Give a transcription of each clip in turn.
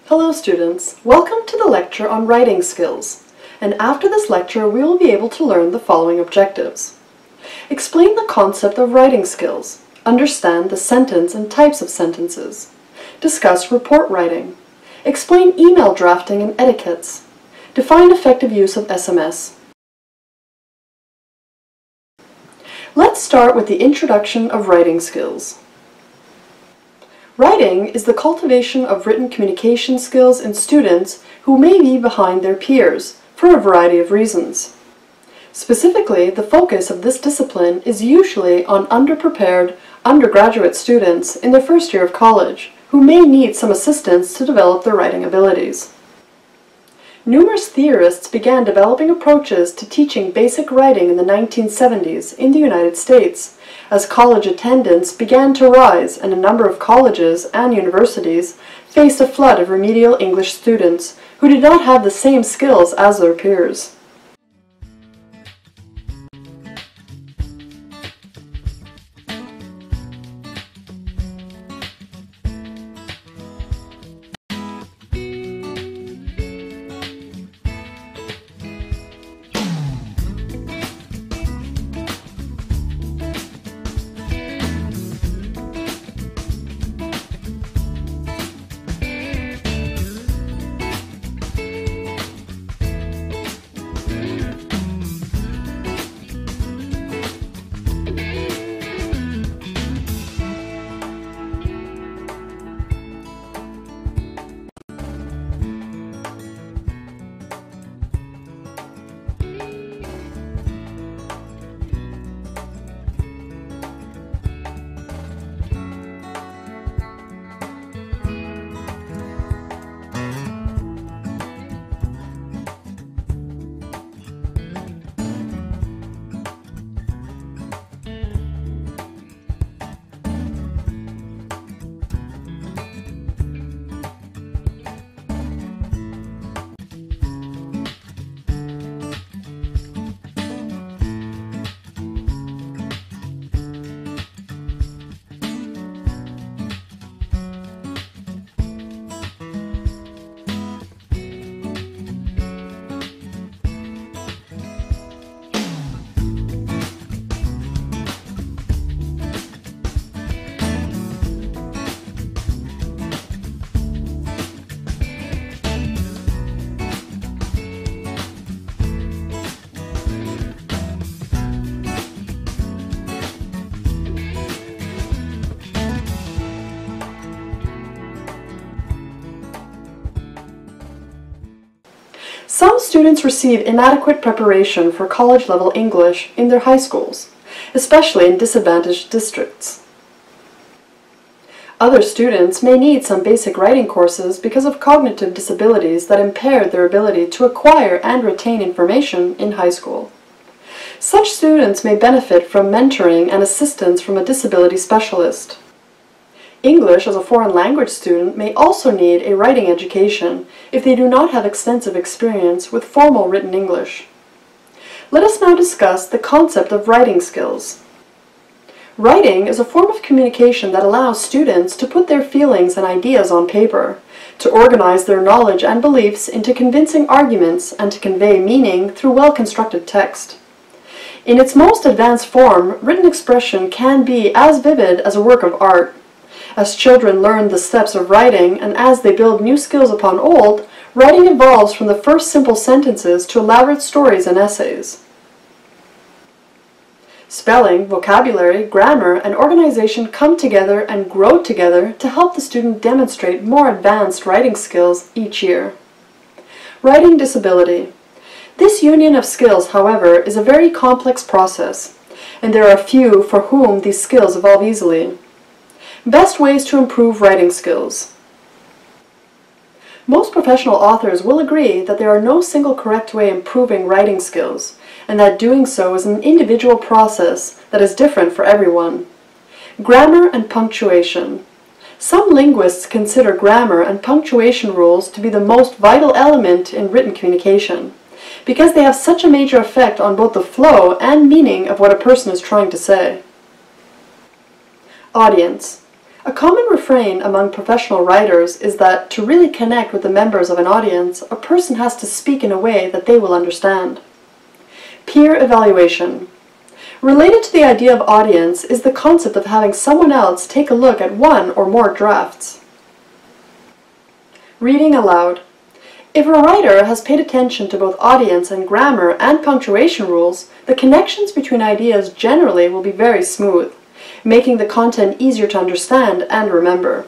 Hello students, welcome to the lecture on writing skills. And after this lecture we will be able to learn the following objectives. Explain the concept of writing skills. Understand the sentence and types of sentences. Discuss report writing. Explain email drafting and etiquettes. Define effective use of SMS. Let's start with the introduction of writing skills. Writing is the cultivation of written communication skills in students who may be behind their peers for a variety of reasons. Specifically, the focus of this discipline is usually on underprepared undergraduate students in their first year of college who may need some assistance to develop their writing abilities. Numerous theorists began developing approaches to teaching basic writing in the 1970s in the United States, as college attendance began to rise and a number of colleges and universities faced a flood of remedial English students who did not have the same skills as their peers. Some students receive inadequate preparation for college-level English in their high schools, especially in disadvantaged districts. Other students may need some basic writing courses because of cognitive disabilities that impair their ability to acquire and retain information in high school. Such students may benefit from mentoring and assistance from a disability specialist. English as a foreign language student may also need a writing education if they do not have extensive experience with formal written English. Let us now discuss the concept of writing skills. Writing is a form of communication that allows students to put their feelings and ideas on paper, to organize their knowledge and beliefs into convincing arguments, and to convey meaning through well-constructed text. In its most advanced form, written expression can be as vivid as a work of art. As children learn the steps of writing, and as they build new skills upon old, writing evolves from the first simple sentences to elaborate stories and essays. Spelling, vocabulary, grammar, and organization come together and grow together to help the student demonstrate more advanced writing skills each year. Writing disability. This union of skills, however, is a very complex process, and there are few for whom these skills evolve easily. Best ways to improve writing skills. Most professional authors will agree that there are no single correct way improving writing skills, and that doing so is an individual process that is different for everyone. Grammar and punctuation. Some linguists consider grammar and punctuation rules to be the most vital element in written communication, because they have such a major effect on both the flow and meaning of what a person is trying to say. Audience. A common refrain among professional writers is that to really connect with the members of an audience, a person has to speak in a way that they will understand. Peer evaluation. Related to the idea of audience is the concept of having someone else take a look at one or more drafts. Reading aloud. If a writer has paid attention to both audience and grammar and punctuation rules, the connections between ideas generally will be very smooth, making the content easier to understand and remember.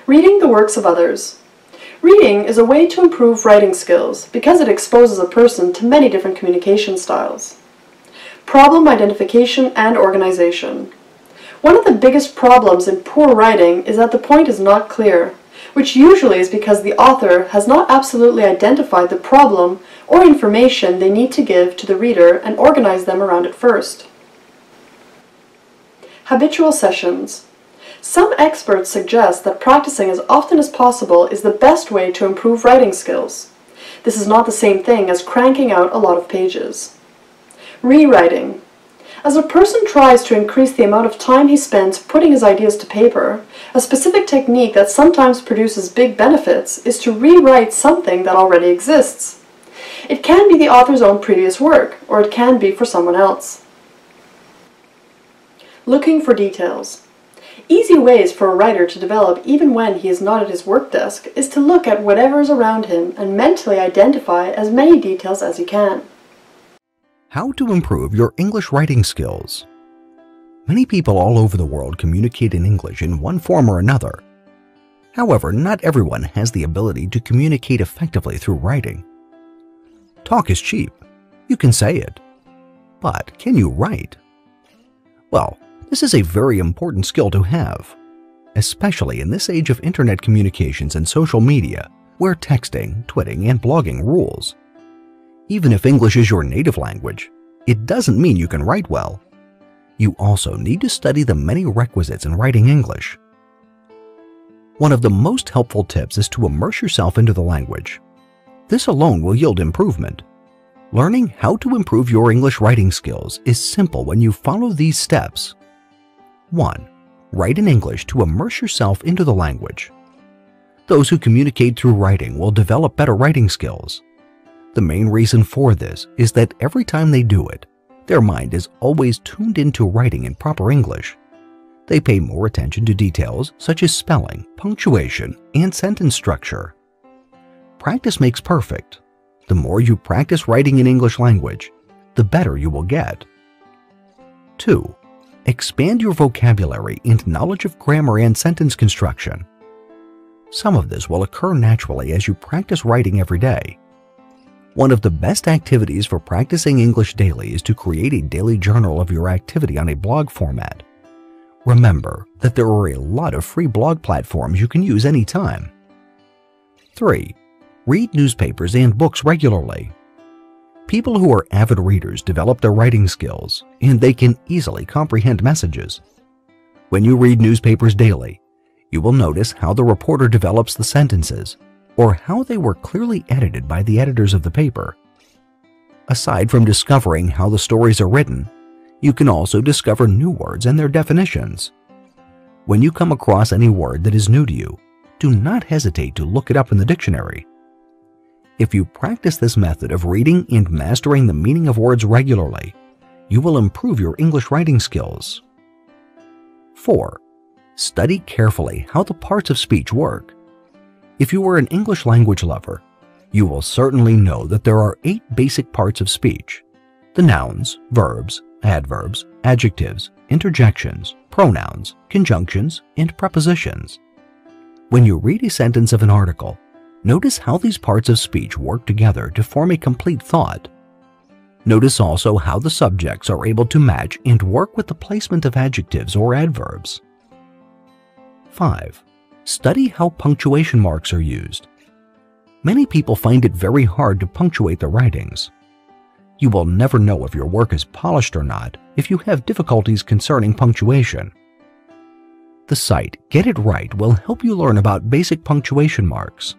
Reading the works of others. Reading is a way to improve writing skills because it exposes a person to many different communication styles. Problem identification and organization. One of the biggest problems in poor writing is that the point is not clear, which usually is because the author has not absolutely identified the problem or information they need to give to the reader and organize them around it first. Habitual sessions. Some experts suggest that practicing as often as possible is the best way to improve writing skills. This is not the same thing as cranking out a lot of pages. Rewriting. As a person tries to increase the amount of time he spends putting his ideas to paper, a specific technique that sometimes produces big benefits is to rewrite something that already exists. It can be the author's own previous work, or it can be for someone else. Looking for details. Easy ways for a writer to develop even when he is not at his work desk is to look at whatever is around him and mentally identify as many details as he can. How to improve your English writing skills. Many people all over the world communicate in English in one form or another. However, not everyone has the ability to communicate effectively through writing. Talk is cheap. You can say it. But can you write? Well, this is a very important skill to have, especially in this age of internet communications and social media, where texting, tweeting, and blogging rules. Even if English is your native language, it doesn't mean you can write well. You also need to study the many requisites in writing English. One of the most helpful tips is to immerse yourself into the language. This alone will yield improvement. Learning how to improve your English writing skills is simple when you follow these steps. 1. Write in English to immerse yourself into the language. Those who communicate through writing will develop better writing skills. The main reason for this is that every time they do it, their mind is always tuned into writing in proper English. They pay more attention to details such as spelling, punctuation, and sentence structure. Practice makes perfect. The more you practice writing in English language, the better you will get. 2. Expand your vocabulary and knowledge of grammar and sentence construction. Some of this will occur naturally as you practice writing every day. One of the best activities for practicing English daily is to create a daily journal of your activity on a blog format. Remember that there are a lot of free blog platforms you can use anytime. 3. Read newspapers and books regularly. People who are avid readers develop their writing skills, and they can easily comprehend messages. When you read newspapers daily, you will notice how the reporter develops the sentences, or how they were clearly edited by the editors of the paper. Aside from discovering how the stories are written, you can also discover new words and their definitions. When you come across any word that is new to you, do not hesitate to look it up in the dictionary. If you practice this method of reading and mastering the meaning of words regularly, you will improve your English writing skills. 4. Study carefully how the parts of speech work. If you are an English language lover, you will certainly know that there are 8 basic parts of speech: the nouns, verbs, adverbs, adjectives, interjections, pronouns, conjunctions, and prepositions. When you read a sentence of an article, notice how these parts of speech work together to form a complete thought. Notice also how the subjects are able to match and work with the placement of adjectives or adverbs. 5. Study how punctuation marks are used. Many people find it very hard to punctuate their writings. You will never know if your work is polished or not if you have difficulties concerning punctuation. The site Get It Right will help you learn about basic punctuation marks.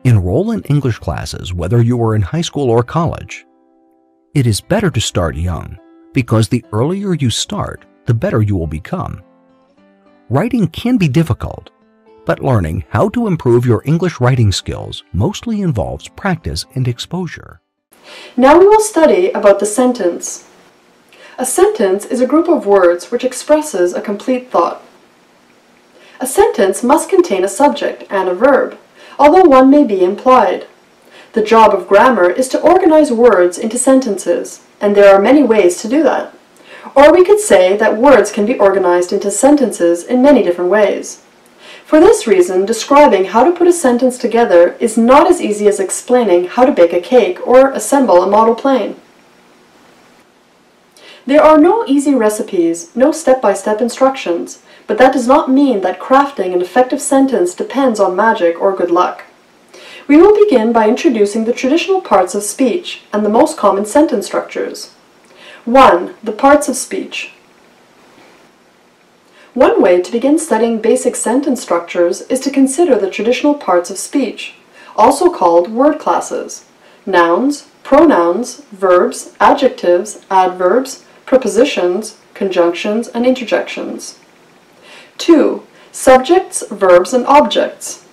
Enroll in English classes whether you are in high school or college. It is better to start young, because the earlier you start, the better you will become. Writing can be difficult, but learning how to improve your English writing skills mostly involves practice and exposure. Now we will study about the sentence. A sentence is a group of words which expresses a complete thought. A sentence must contain a subject and a verb, although one may be implied. The job of grammar is to organize words into sentences, and there are many ways to do that. Or we could say that words can be organized into sentences in many different ways. For this reason, describing how to put a sentence together is not as easy as explaining how to bake a cake or assemble a model plane. There are no easy recipes, no step-by-step instructions, but that does not mean that crafting an effective sentence depends on magic or good luck. We will begin by introducing the traditional parts of speech and the most common sentence structures. 1. The parts of speech. One way to begin studying basic sentence structures is to consider the traditional parts of speech, also called word classes: nouns, pronouns, verbs, adjectives, adverbs, prepositions, conjunctions, and interjections. 2. Subjects, verbs, and objects.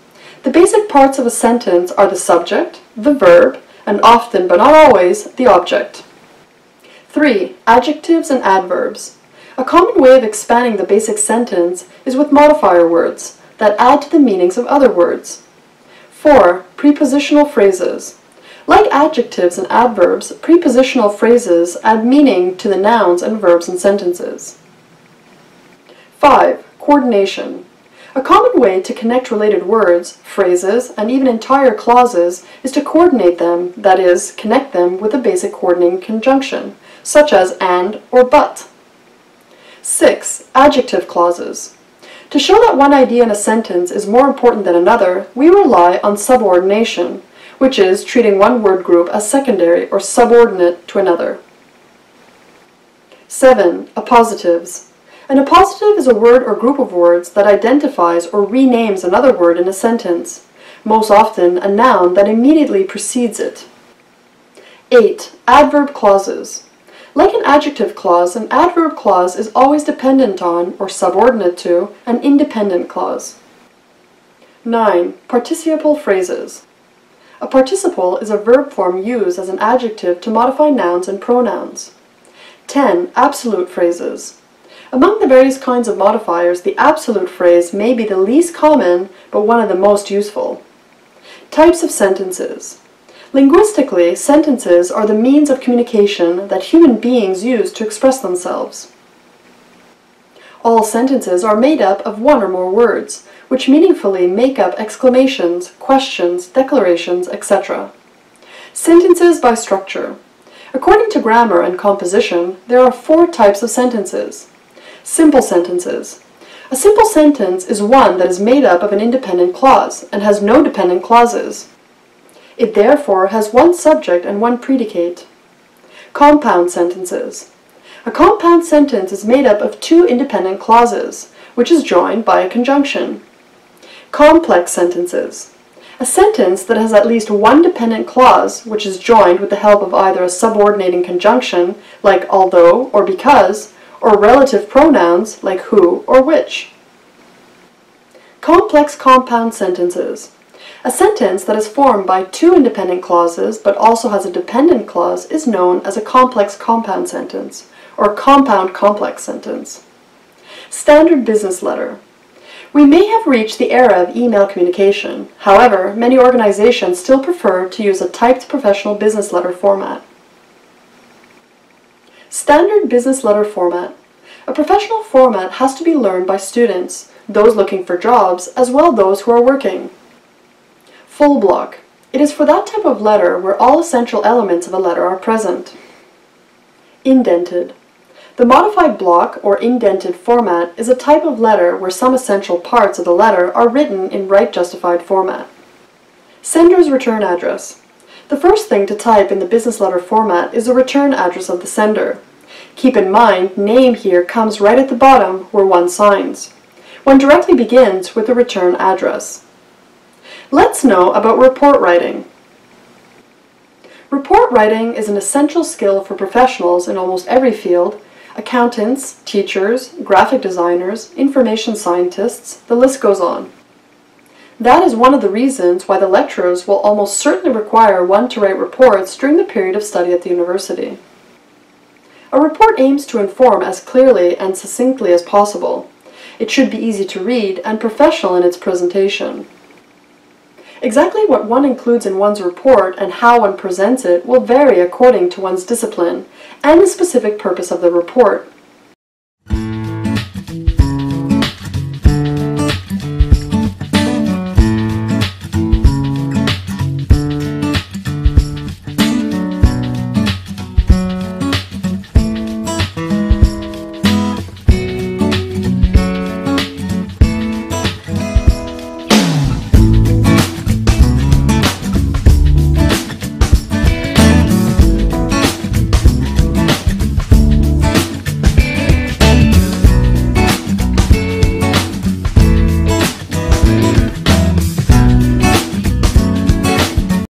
The basic parts of a sentence are the subject, the verb, and often, but not always, the object. 3. Adjectives and adverbs. A common way of expanding the basic sentence is with modifier words that add to the meanings of other words. 4. Prepositional phrases. Like adjectives and adverbs, prepositional phrases add meaning to the nouns and verbs in sentences. 5. Coordination. A common way to connect related words, phrases, and even entire clauses is to coordinate them, that is, connect them with a basic coordinating conjunction, such as and or but. 6. Adjective clauses. To show that one idea in a sentence is more important than another, we rely on subordination, which is treating one word group as secondary or subordinate to another. 7. Appositives. An appositive is a word or group of words that identifies or renames another word in a sentence, most often a noun that immediately precedes it. 8. Adverb clauses. Like an adjective clause, an adverb clause is always dependent on or subordinate to an independent clause. 9. Participial phrases. A participle is a verb form used as an adjective to modify nouns and pronouns. 10. Absolute phrases. Among the various kinds of modifiers, the absolute phrase may be the least common, but one of the most useful. Types of sentences. Linguistically, sentences are the means of communication that human beings use to express themselves. All sentences are made up of one or more words, which meaningfully make up exclamations, questions, declarations, etc. Sentences by structure. According to grammar and composition, there are 4 types of sentences. Simple sentences. A simple sentence is one that is made up of an independent clause and has no dependent clauses. It therefore has one subject and one predicate. Compound sentences. A compound sentence is made up of 2 independent clauses, which is joined by a conjunction. Complex sentences. A sentence that has at least one dependent clause, which is joined with the help of either a subordinating conjunction, like although or because, or relative pronouns, like who or which. Complex compound sentences. A sentence that is formed by 2 independent clauses but also has a dependent clause is known as a complex compound sentence, or compound complex sentence. Standard business letter. We may have reached the era of email communication. However, many organizations still prefer to use a typed professional business letter format. Standard business letter format. A professional format has to be learned by students, those looking for jobs, as well as those who are working. Full block. It is for that type of letter where all essential elements of a letter are present. Indented. The modified block or indented format is a type of letter where some essential parts of the letter are written in right justified format. Sender's return address. The first thing to type in the business letter format is the return address of the sender. Keep in mind, name here comes right at the bottom where one signs. One directly begins with the return address. Let's know about report writing. Report writing is an essential skill for professionals in almost every field, accountants, teachers, graphic designers, information scientists, the list goes on. That is one of the reasons why the lecturers will almost certainly require one to write reports during the period of study at the university. A report aims to inform as clearly and succinctly as possible. It should be easy to read and professional in its presentation. Exactly what one includes in one's report and how one presents it will vary according to one's discipline and the specific purpose of the report.